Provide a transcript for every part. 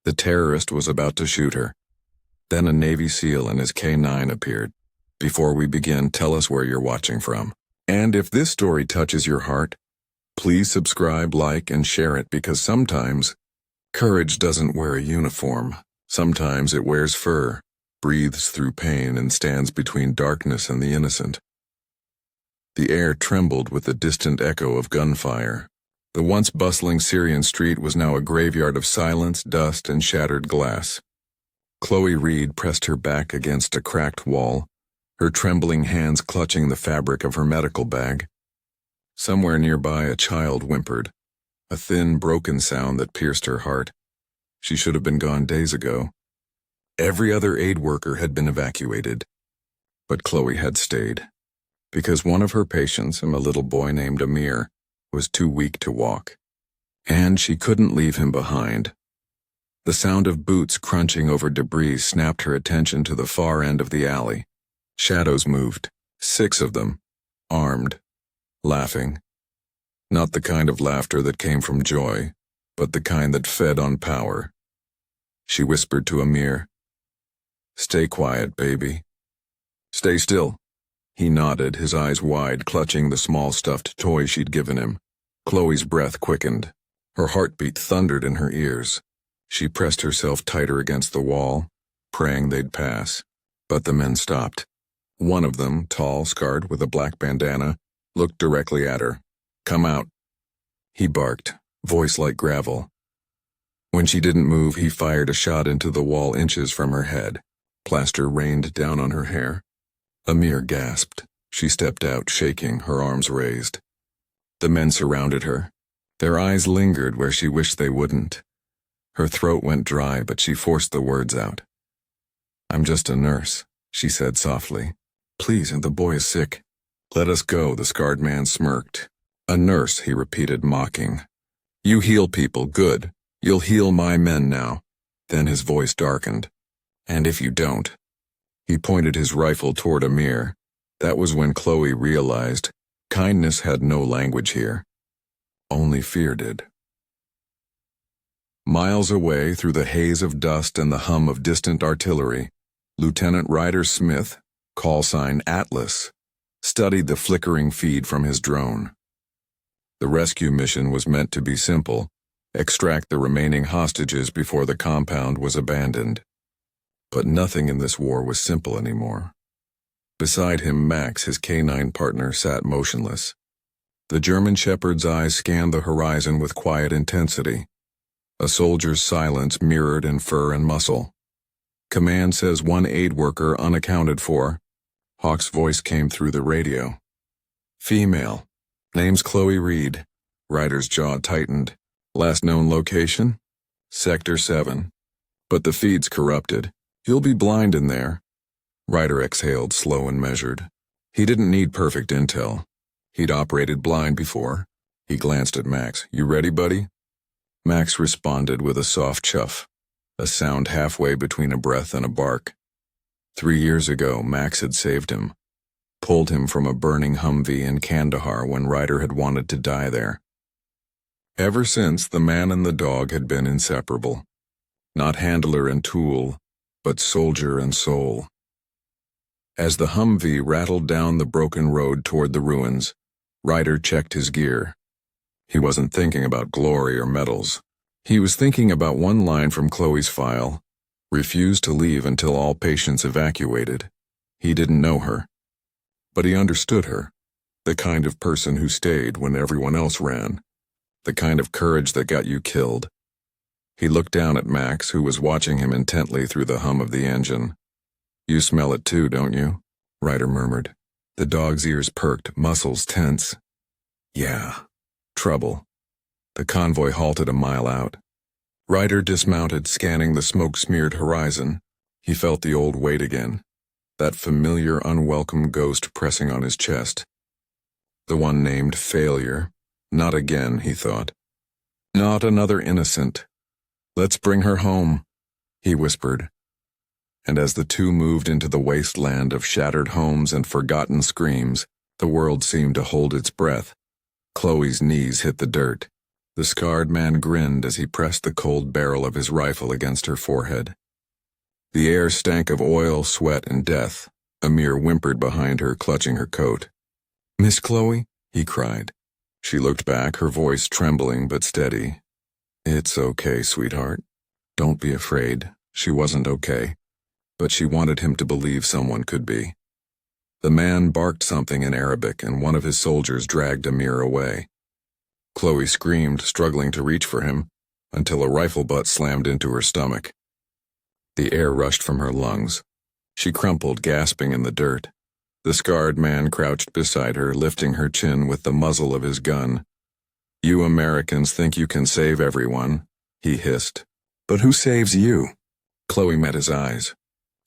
The terrorist was about to shoot her. Then a Navy SEAL and his K9 appeared. Before we begin, tell us where you're watching from. And if this story touches your heart, please subscribe, like, and share it, because sometimes courage doesn't wear a uniform. Sometimes it wears fur, breathes through pain, and stands between darkness and the innocent. The air trembled with the distant echo of gunfire. The once bustling Syrian street was now a graveyard of silence, dust, and shattered glass. Chloe Reed pressed her back against a cracked wall, her trembling hands clutching the fabric of her medical bag. Somewhere nearby, a child whimpered, a thin, broken sound that pierced her heart. She should have been gone days ago. Every other aid worker had been evacuated, but Chloe had stayed, because one of her patients, a little boy named Amir, was too weak to walk, and she couldn't leave him behind. The sound of boots crunching over debris snapped her attention to the far end of the alley. Shadows moved, 6 of them, armed, laughing. Not the kind of laughter that came from joy, but the kind that fed on power. She whispered to Amir, "Stay quiet, baby. Stay still." He nodded, his eyes wide, clutching the small stuffed toy she'd given him. Chloe's breath quickened. Her heartbeat thundered in her ears. She pressed herself tighter against the wall, praying they'd pass. But the men stopped. One of them, tall, scarred with a black bandana, looked directly at her. "Come out," he barked, voice like gravel. When she didn't move, he fired a shot into the wall inches from her head. Plaster rained down on her hair. Amir gasped. She stepped out, shaking, her arms raised. The men surrounded her. Their eyes lingered where she wished they wouldn't. Her throat went dry, but she forced the words out. "I'm just a nurse," she said softly. "Please, the boy is sick." "Let us go," the scarred man smirked. "A nurse," he repeated, mocking. "You heal people, good. You'll heal my men now." Then his voice darkened. "And if you don't?" He pointed his rifle toward Amir. That was when Chloe realized kindness had no language here. Only fear did. Miles away, through the haze of dust and the hum of distant artillery, Lieutenant Ryder Smith, call sign Atlas, studied the flickering feed from his drone. The rescue mission was meant to be simple: extract the remaining hostages before the compound was abandoned. But nothing in this war was simple anymore. Beside him, Max, his K9 partner, sat motionless. The German shepherd's eyes scanned the horizon with quiet intensity. A soldier's silence mirrored in fur and muscle. "Command says 1 aid worker unaccounted for." Hawk's voice came through the radio. "Female. Name's Chloe Reed." Ryder's jaw tightened. "Last known location? Sector 7. But the feed's corrupted. You'll be blind in there." Ryder exhaled, slow and measured. He didn't need perfect intel. He'd operated blind before. He glanced at Max. "You ready, buddy?" Max responded with a soft chuff, a sound halfway between a breath and a bark. 3 years ago, Max had saved him, pulled him from a burning Humvee in Kandahar when Ryder had wanted to die there. Ever since, the man and the dog had been inseparable. Not handler and tool, but soldier and soul. As the Humvee rattled down the broken road toward the ruins, Ryder checked his gear. He wasn't thinking about glory or medals. He was thinking about one line from Chloe's file: "Refused to leave until all patients evacuated." He didn't know her, but he understood her. The kind of person who stayed when everyone else ran. The kind of courage that got you killed. He looked down at Max, who was watching him intently through the hum of the engine. "You smell it too, don't you?" Ryder murmured. The dog's ears perked, muscles tense. "Yeah. Trouble." The convoy halted a mile out. Ryder dismounted, scanning the smoke-smeared horizon. He felt the old weight again, that familiar, unwelcome ghost pressing on his chest. The one named Failure. Not again, he thought. Not another innocent. "Let's bring her home," he whispered. And as the two moved into the wasteland of shattered homes and forgotten screams, the world seemed to hold its breath. Chloe's knees hit the dirt. The scarred man grinned as he pressed the cold barrel of his rifle against her forehead. The air stank of oil, sweat, and death. Amir whimpered behind her, clutching her coat. "Miss Chloe?" he cried. She looked back, her voice trembling but steady. "It's okay, sweetheart. Don't be afraid." She wasn't okay, but she wanted him to believe someone could be. The man barked something in Arabic, and one of his soldiers dragged Amir away. Chloe screamed, struggling to reach for him, until a rifle butt slammed into her stomach. The air rushed from her lungs. She crumpled, gasping in the dirt. The scarred man crouched beside her, lifting her chin with the muzzle of his gun. "You Americans think you can save everyone," he hissed. "But who saves you?" Chloe met his eyes.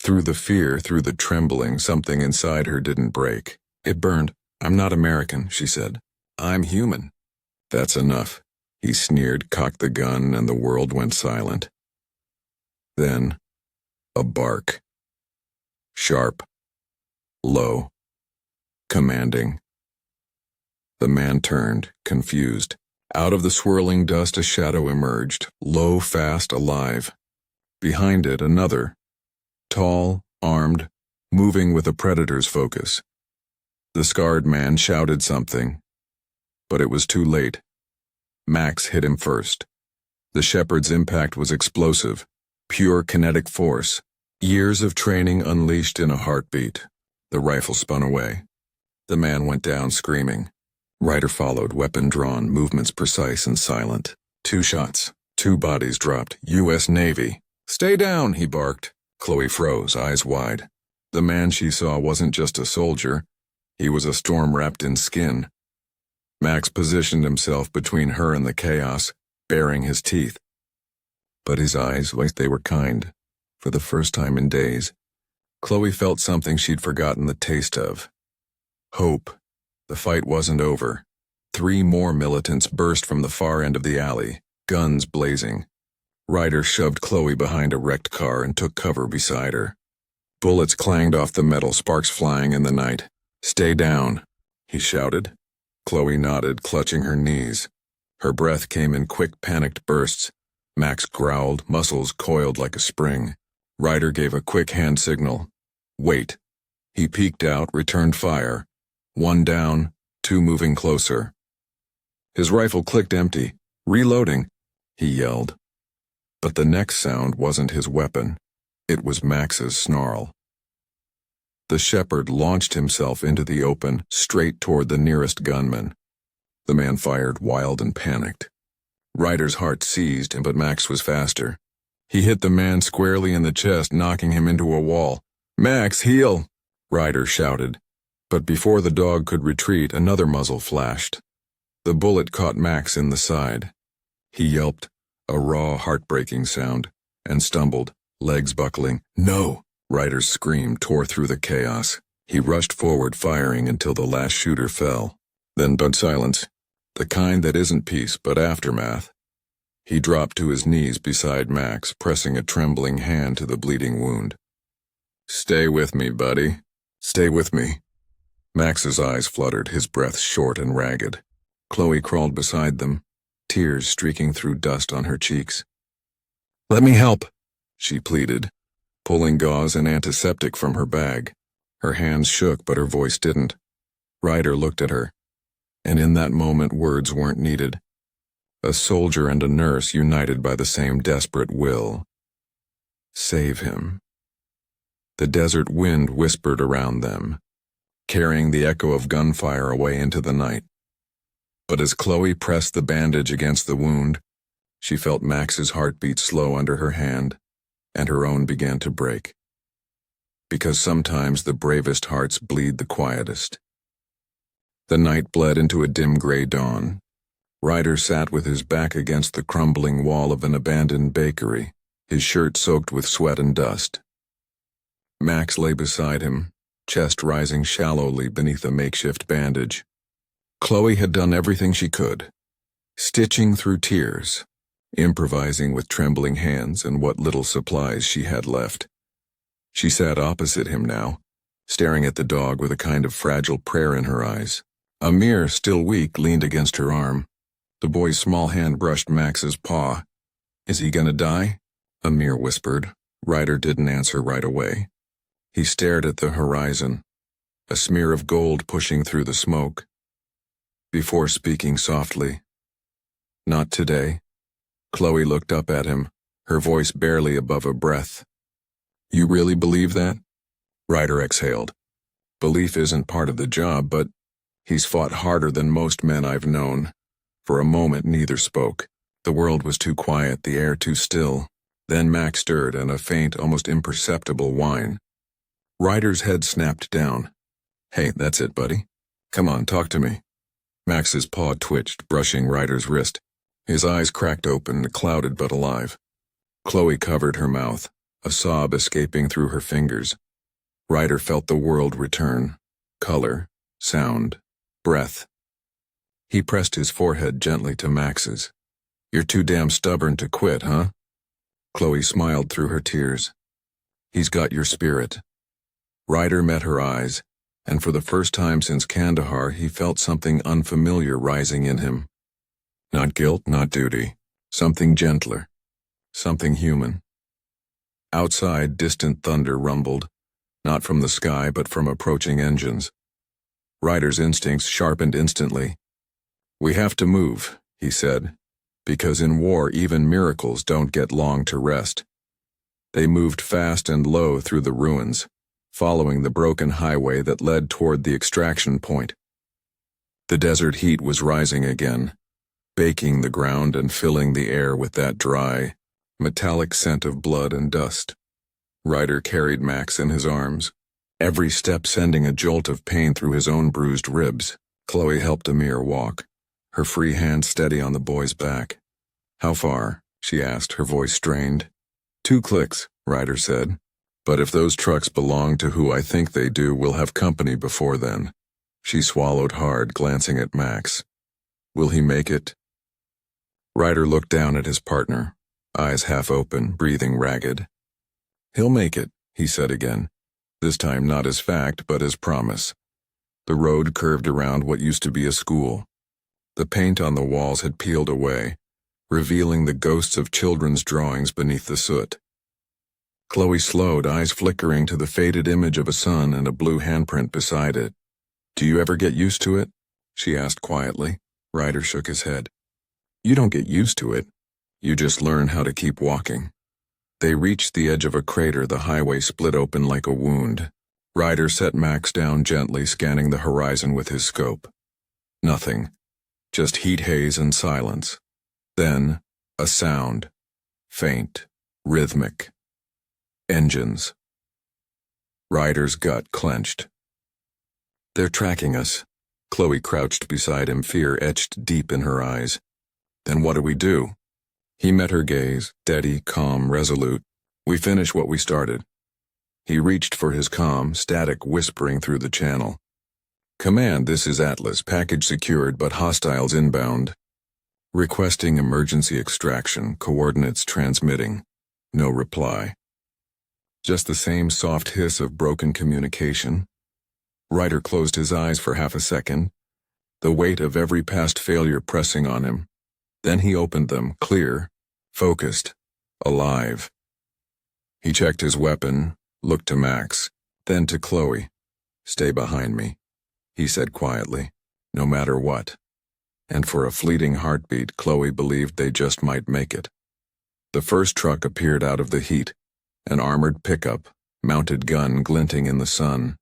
Through the fear, through the trembling, something inside her didn't break. It burned. "I'm not American," she said. "I'm human." "That's enough," he sneered, cocked the gun, and the world went silent. Then, a bark. Sharp. Low. Commanding. The man turned, confused. Out of the swirling dust a shadow emerged, low, fast, alive. Behind it another. Tall, armed, moving with a predator's focus. The scarred man shouted something, but it was too late. Max hit him first. The shepherd's impact was explosive, pure kinetic force, years of training unleashed in a heartbeat. The rifle spun away. The man went down screaming. Ryder followed, weapon drawn, movements precise and silent. 2 shots. 2 bodies dropped. U.S. Navy. "Stay down," he barked. Chloe froze, eyes wide. The man she saw wasn't just a soldier. He was a storm wrapped in skin. Max positioned himself between her and the chaos, baring his teeth. But his eyes, they were kind. For the first time in days, Chloe felt something she'd forgotten the taste of. Hope. The fight wasn't over. 3 more militants burst from the far end of the alley, guns blazing. Ryder shoved Chloe behind a wrecked car and took cover beside her. Bullets clanged off the metal, sparks flying in the night. "Stay down," he shouted. Chloe nodded, clutching her knees. Her breath came in quick, panicked bursts. Max growled, muscles coiled like a spring. Ryder gave a quick hand signal. "Wait." He peeked out, returned fire. 1 down, 2 moving closer. His rifle clicked empty. "Reloading," he yelled. But the next sound wasn't his weapon. It was Max's snarl. The shepherd launched himself into the open, straight toward the nearest gunman. The man fired, wild and panicked. Ryder's heart seized him, but Max was faster. He hit the man squarely in the chest, knocking him into a wall. "Max, heal!" Ryder shouted. But before the dog could retreat, another muzzle flashed. The bullet caught Max in the side. He yelped, a raw, heartbreaking sound, and stumbled, legs buckling. "No!" Ryder's scream tore through the chaos. He rushed forward, firing until the last shooter fell. Then but silence, the kind that isn't peace but aftermath. He dropped to his knees beside Max, pressing a trembling hand to the bleeding wound. "Stay with me, buddy. Stay with me." Max's eyes fluttered, his breath short and ragged. Chloe crawled beside them, tears streaking through dust on her cheeks. "Let me help," she pleaded, pulling gauze and antiseptic from her bag. Her hands shook, but her voice didn't. Ryder looked at her, and in that moment words weren't needed. A soldier and a nurse united by the same desperate will. Save him. The desert wind whispered around them, carrying the echo of gunfire away into the night. But as Chloe pressed the bandage against the wound, she felt Max's heartbeat slow under her hand, and her own began to break. Because sometimes the bravest hearts bleed the quietest. The night bled into a dim gray dawn. Ryder sat with his back against the crumbling wall of an abandoned bakery, his shirt soaked with sweat and dust. Max lay beside him, chest rising shallowly beneath a makeshift bandage. Chloe had done everything she could, stitching through tears, improvising with trembling hands and what little supplies she had left. She sat opposite him now, staring at the dog with a kind of fragile prayer in her eyes. Amir, still weak, leaned against her arm. The boy's small hand brushed Max's paw. "Is he gonna die?" Amir whispered. Ryder didn't answer right away. He stared at the horizon, a smear of gold pushing through the smoke. Before speaking softly, "Not today." Chloe looked up at him, her voice barely above a breath. "You really believe that?" Ryder exhaled. "Belief isn't part of the job, but he's fought harder than most men I've known." For a moment neither spoke. The world was too quiet, the air too still. Then Max stirred and a faint, almost imperceptible whine. Ryder's head snapped down. "Hey, that's it, buddy. Come on, talk to me." Max's paw twitched, brushing Ryder's wrist. His eyes cracked open, clouded but alive. Chloe covered her mouth, a sob escaping through her fingers. Ryder felt the world return. Color, sound, breath. He pressed his forehead gently to Max's. "You're too damn stubborn to quit, huh?" Chloe smiled through her tears. "He's got your spirit." Ryder met her eyes, and for the first time since Kandahar he felt something unfamiliar rising in him. Not guilt, not duty. Something gentler. Something human. Outside, distant thunder rumbled, not from the sky but from approaching engines. Ryder's instincts sharpened instantly. "We have to move," he said, "because in war even miracles don't get long to rest." They moved fast and low through the ruins, following the broken highway that led toward the extraction point. The desert heat was rising again, baking the ground and filling the air with that dry, metallic scent of blood and dust. Ryder carried Max in his arms, every step sending a jolt of pain through his own bruised ribs. Chloe helped Amir walk, her free hand steady on the boy's back. "How far?" she asked, her voice strained. "2 clicks, Ryder said. "But if those trucks belong to who I think they do, we'll have company before then." She swallowed hard, glancing at Max. "Will he make it?" Ryder looked down at his partner, eyes half open, breathing ragged. "He'll make it," he said again, this time not as fact but as promise. The road curved around what used to be a school. The paint on the walls had peeled away, revealing the ghosts of children's drawings beneath the soot. Chloe slowed, eyes flickering to the faded image of a sun and a blue handprint beside it. "Do you ever get used to it?" she asked quietly. Ryder shook his head. "You don't get used to it. You just learn how to keep walking." They reached the edge of a crater, the highway split open like a wound. Ryder set Max down gently, scanning the horizon with his scope. Nothing. Just heat haze and silence. Then, a sound. Faint. Rhythmic. Engines. Ryder's gut clenched. "They're tracking us." Chloe crouched beside him, fear etched deep in her eyes. "Then what do we do?" He met her gaze, steady, calm, resolute. "We finish what we started." He reached for his comm, static whispering through the channel. "Command, this is Atlas, package secured but hostiles inbound. Requesting emergency extraction, coordinates transmitting." No reply. Just the same soft hiss of broken communication. Ryder closed his eyes for half a second, the weight of every past failure pressing on him. Then he opened them, clear, focused, alive. He checked his weapon, looked to Max, then to Chloe. "Stay behind me," he said quietly, "no matter what." And for a fleeting heartbeat, Chloe believed they just might make it. The first truck appeared out of the heat, an armored pickup, mounted gun glinting in the sun.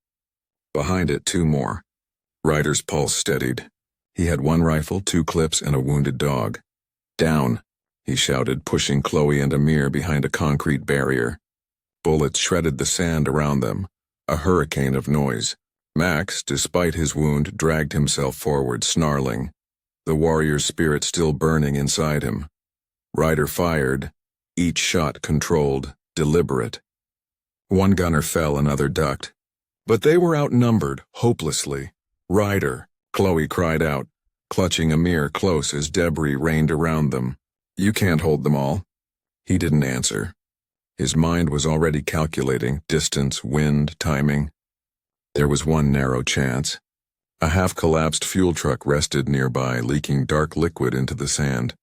Behind it, 2 more. Ryder's pulse steadied. He had 1 rifle, 2 clips, and a wounded dog. "Down," he shouted, pushing Chloe and Amir behind a concrete barrier. Bullets shredded the sand around them, a hurricane of noise. Max, despite his wound, dragged himself forward, snarling, the warrior's spirit still burning inside him. Ryder fired, each shot controlled, deliberate. 1 gunner fell, another ducked. But they were outnumbered, hopelessly. "Ryder!" Chloe cried out, clutching Amir close as debris rained around them. "You can't hold them all." He didn't answer. His mind was already calculating distance, wind, timing. There was one narrow chance. A half-collapsed fuel truck rested nearby, leaking dark liquid into the sand.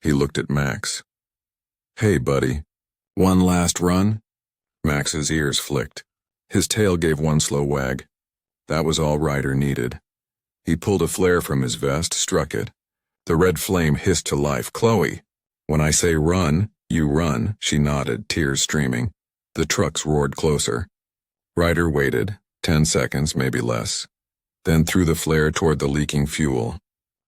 He looked at Max. "Hey, buddy. One last run?" Max's ears flicked. His tail gave one slow wag. That was all Ryder needed. He pulled a flare from his vest, struck it. The red flame hissed to life. "Chloe, when I say run, you run," she nodded, tears streaming. The trucks roared closer. Ryder waited, 10 seconds, maybe less. Then threw the flare toward the leaking fuel.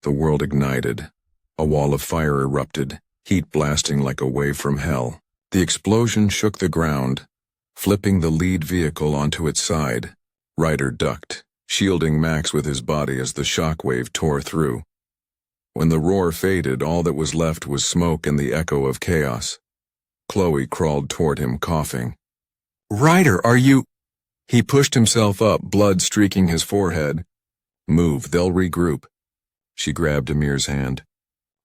The world ignited. A wall of fire erupted, heat blasting like a wave from hell. The explosion shook the ground, flipping the lead vehicle onto its side. Ryder ducked, shielding Max with his body as the shock wave tore through. When the roar faded, all that was left was smoke and the echo of chaos. Chloe crawled toward him, coughing. "Ryder, are you—" He pushed himself up, blood streaking his forehead. "Move, they'll regroup." She grabbed Amir's hand.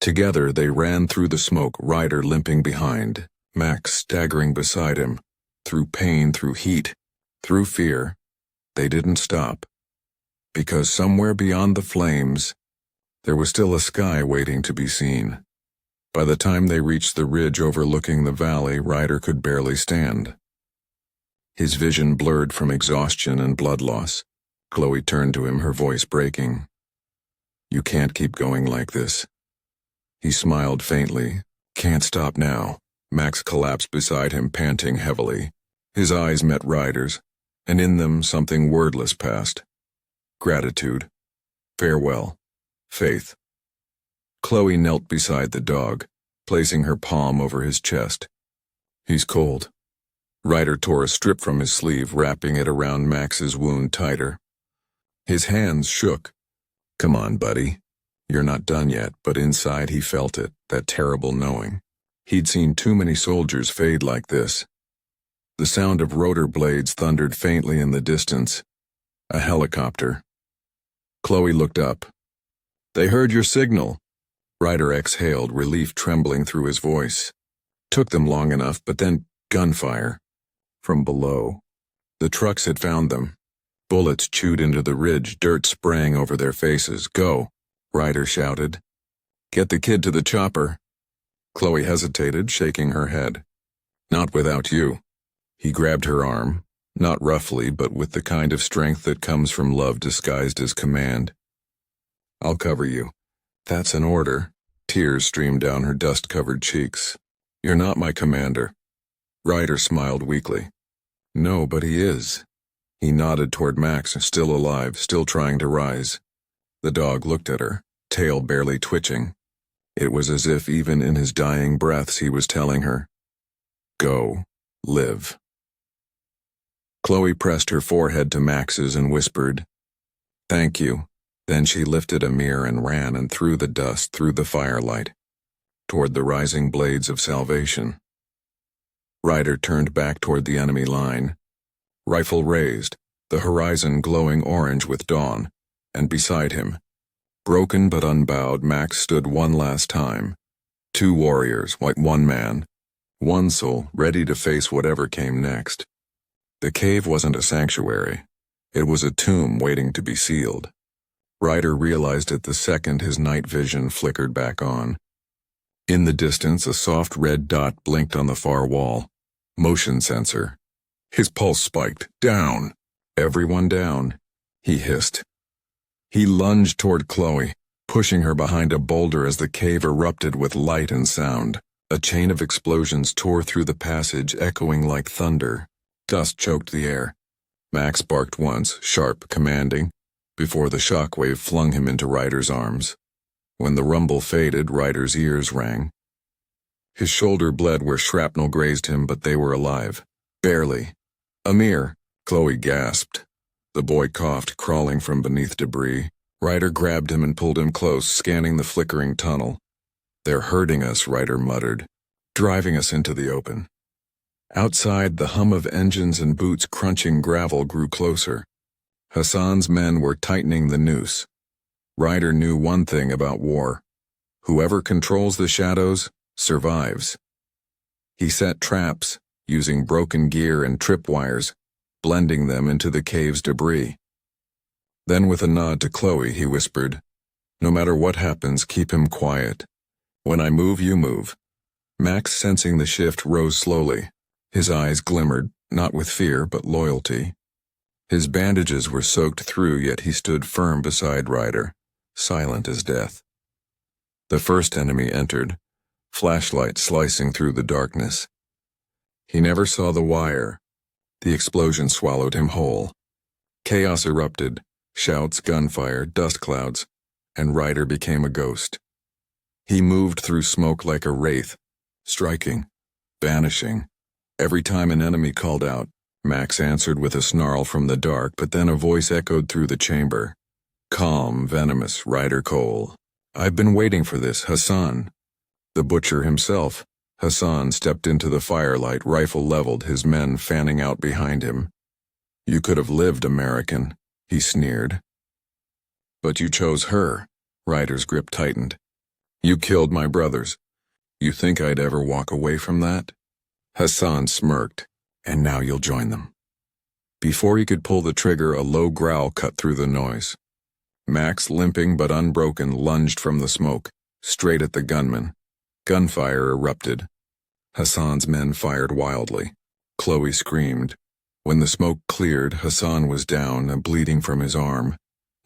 Together they ran through the smoke, Ryder limping behind, Max staggering beside him. Through pain, through heat, through fear. They didn't stop. Because somewhere beyond the flames, there was still a sky waiting to be seen. By the time they reached the ridge overlooking the valley, Ryder could barely stand. His vision blurred from exhaustion and blood loss. Chloe turned to him, her voice breaking. "You can't keep going like this." He smiled faintly. "Can't stop now." Max collapsed beside him, panting heavily. His eyes met Ryder's, and in them something wordless passed. Gratitude. Farewell. Faith. Chloe knelt beside the dog, placing her palm over his chest. "He's cold." Ryder tore a strip from his sleeve, wrapping it around Max's wound tighter. His hands shook. "Come on, buddy. You're not done yet," but inside he felt it, that terrible knowing. He'd seen too many soldiers fade like this. The sound of rotor blades thundered faintly in the distance. A helicopter. Chloe looked up. "They heard your signal." Ryder exhaled, relief trembling through his voice. Took them long enough, but then gunfire. From below. The trucks had found them. Bullets chewed into the ridge, dirt spraying over their faces. "Go," Ryder shouted. "Get the kid to the chopper." Chloe hesitated, shaking her head. "Not without you." He grabbed her arm, not roughly, but with the kind of strength that comes from love disguised as command. "I'll cover you." "That's an order." Tears streamed down her dust-covered cheeks. "You're not my commander." Ryder smiled weakly. "No, but he is." He nodded toward Max, still alive, still trying to rise. The dog looked at her, tail barely twitching. It was as if even in his dying breaths he was telling her, "Go, live." Chloe pressed her forehead to Max's and whispered, "Thank you." Then she lifted Amir and ran and through the dust, through the firelight, toward the rising blades of salvation. Ryder turned back toward the enemy line. Rifle raised, the horizon glowing orange with dawn, and beside him, broken but unbowed, Max stood one last time. Two warriors, like one man, one soul, ready to face whatever came next. The cave wasn't a sanctuary. It was a tomb waiting to be sealed. Ryder realized it the second his night vision flickered back on. In the distance, a soft red dot blinked on the far wall. Motion sensor. His pulse spiked. "Down." "Everyone down," he hissed. He lunged toward Chloe, pushing her behind a boulder as the cave erupted with light and sound. A chain of explosions tore through the passage, echoing like thunder. Dust choked the air. Max barked once, sharp, commanding, before the shockwave flung him into Ryder's arms. When the rumble faded, Ryder's ears rang. His shoulder bled where shrapnel grazed him, but they were alive. Barely. "Amir," Chloe gasped. The boy coughed, crawling from beneath debris. Ryder grabbed him and pulled him close, scanning the flickering tunnel. "They're hurting us," Ryder muttered, "driving us into the open." Outside, the hum of engines and boots crunching gravel grew closer. Hassan's men were tightening the noose. Ryder knew one thing about war. Whoever controls the shadows survives. He set traps, using broken gear and tripwires, blending them into the cave's debris. Then with a nod to Chloe, he whispered, "No matter what happens, keep him quiet. When I move, you move." Max, sensing the shift, rose slowly. His eyes glimmered, not with fear, but loyalty. His bandages were soaked through, yet he stood firm beside Ryder, silent as death. The first enemy entered, flashlight slicing through the darkness. He never saw the wire. The explosion swallowed him whole. Chaos erupted, shouts, gunfire, dust clouds, and Ryder became a ghost. He moved through smoke like a wraith, striking, vanishing. Every time an enemy called out, Max answered with a snarl from the dark, but then a voice echoed through the chamber. Calm, venomous, Ryder Cole. "I've been waiting for this, Hassan." The butcher himself, Hassan, stepped into the firelight, rifle leveled, his men fanning out behind him. "You could have lived, American," he sneered. "But you chose her." Ryder's grip tightened. "You killed my brothers. You think I'd ever walk away from that?" Hassan smirked. "And now you'll join them." Before he could pull the trigger, a low growl cut through the noise. Max, limping but unbroken, lunged from the smoke, straight at the gunman. Gunfire erupted. Hassan's men fired wildly. Chloe screamed. When the smoke cleared, Hassan was down and bleeding from his arm,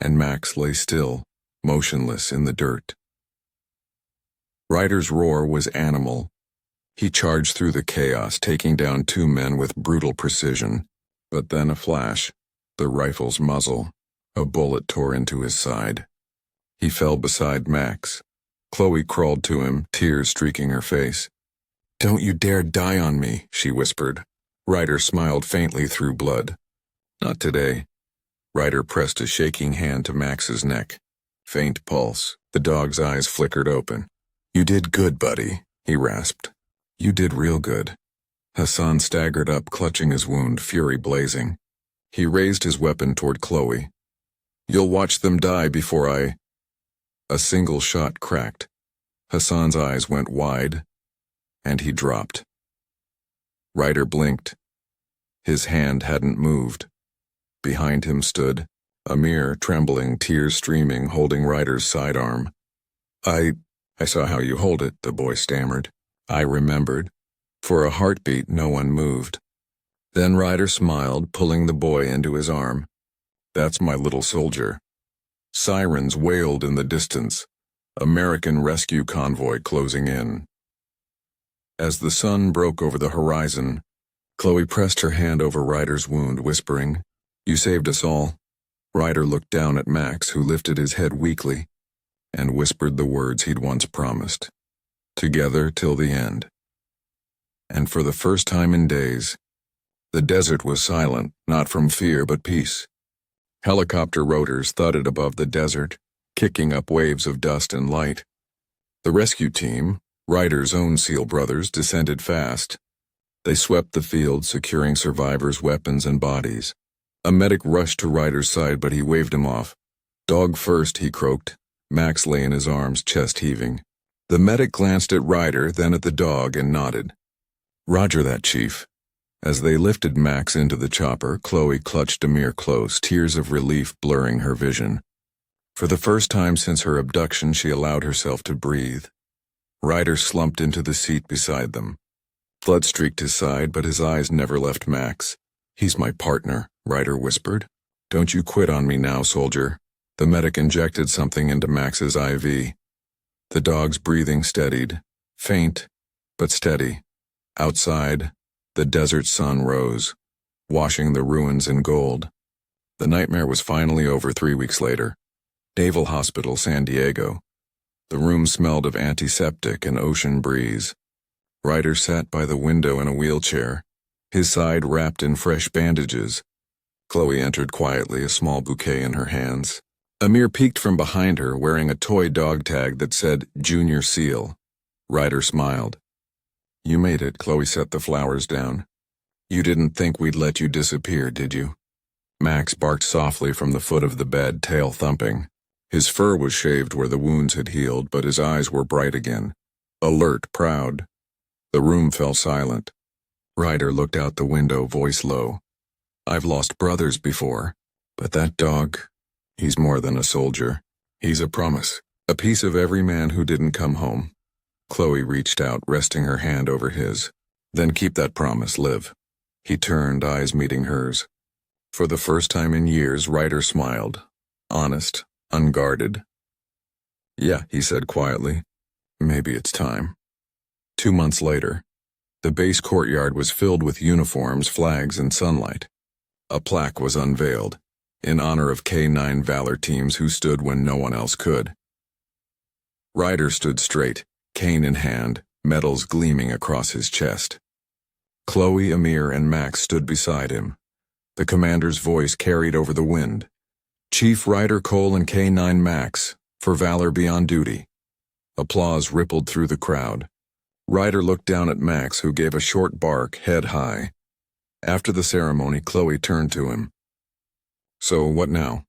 and Max lay still, motionless in the dirt. Ryder's roar was animal. He charged through the chaos, taking down two men with brutal precision. But then a flash, the rifle's muzzle. A bullet tore into his side. He fell beside Max. Chloe crawled to him, tears streaking her face. "Don't you dare die on me," she whispered. Ryder smiled faintly through blood. "Not today." Ryder pressed a shaking hand to Max's neck. Faint pulse. The dog's eyes flickered open. "You did good, buddy," he rasped. "You did real good." Hassan staggered up, clutching his wound, fury blazing. He raised his weapon toward Chloe. "You'll watch them die before I—" A single shot cracked. Hassan's eyes went wide, and he dropped. Ryder blinked. His hand hadn't moved. Behind him stood Amir, trembling, tears streaming, holding Ryder's sidearm. I saw how you hold it," the boy stammered. "I remembered." For a heartbeat, no one moved. Then Ryder smiled, pulling the boy into his arm. "That's my little soldier." Sirens wailed in the distance. American rescue convoy closing in. As the sun broke over the horizon, Chloe pressed her hand over Ryder's wound, whispering, "You saved us all." Ryder looked down at Max, who lifted his head weakly, and whispered the words he'd once promised. "Together till the end." And for the first time in days, the desert was silent, not from fear but peace. Helicopter rotors thudded above the desert, kicking up waves of dust and light. The rescue team, Ryder's own SEAL brothers, descended fast. They swept the field, securing survivors' weapons and bodies. A medic rushed to Ryder's side, but he waved him off. "Dog first," he croaked. Max lay in his arms, chest heaving. The medic glanced at Ryder, then at the dog, and nodded. "Roger that, Chief." As they lifted Max into the chopper, Chloe clutched Amir close, tears of relief blurring her vision. For the first time since her abduction, she allowed herself to breathe. Ryder slumped into the seat beside them. Blood streaked his side, but his eyes never left Max. "He's my partner," Ryder whispered. "Don't you quit on me now, soldier." The medic injected something into Max's IV. The dog's breathing steadied, faint, but steady. Outside, the desert sun rose, washing the ruins in gold. The nightmare was finally over 3 weeks later. Naval Hospital, San Diego. The room smelled of antiseptic and ocean breeze. Ryder sat by the window in a wheelchair, his side wrapped in fresh bandages. Chloe entered quietly, a small bouquet in her hands. Amir peeked from behind her, wearing a toy dog tag that said Junior SEAL. Ryder smiled. "You made it," Chloe set the flowers down. "You didn't think we'd let you disappear, did you?" Max barked softly from the foot of the bed, tail thumping. His fur was shaved where the wounds had healed, but his eyes were bright again. Alert, proud. The room fell silent. Ryder looked out the window, voice low. "I've lost brothers before, but that dog, He's more than a soldier. He's a promise. A piece of every man who didn't come home. Chloe reached out, resting her hand over his. Then keep that promise, Liv. He turned, eyes meeting hers. For the first time in years, Ryder smiled. Honest, unguarded. Yeah, he said quietly. Maybe it's time. 2 months later, the base courtyard was filled with uniforms, flags, and sunlight. A plaque was unveiled, in honor of K9 Valor teams who stood when no one else could. Ryder stood straight, cane in hand, medals gleaming across his chest. Chloe, Amir, and Max stood beside him. The commander's voice carried over the wind. Chief Ryder Cole and K9 Max, for valor beyond duty. Applause rippled through the crowd. Ryder looked down at Max, who gave a short bark, head high. After the ceremony, Chloe turned to him. So, what now?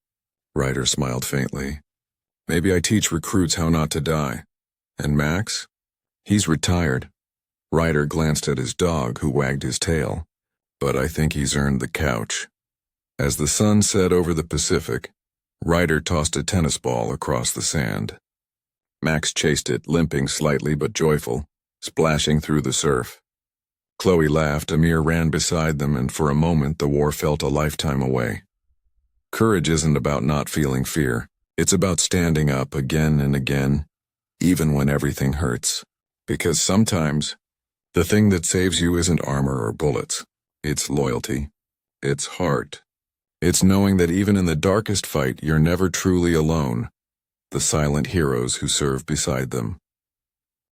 Ryder smiled faintly. Maybe I teach recruits how not to die. And Max? He's retired. Ryder glanced at his dog, who wagged his tail. But I think he's earned the couch. As the sun set over the Pacific, Ryder tossed a tennis ball across the sand. Max chased it, limping slightly but joyful, splashing through the surf. Chloe laughed, Amir ran beside them, and for a moment the war felt a lifetime away. Courage isn't about not feeling fear. It's about standing up again and again, even when everything hurts. Because sometimes, the thing that saves you isn't armor or bullets. It's loyalty. It's heart. It's knowing that even in the darkest fight, you're never truly alone. The silent heroes who serve beside them.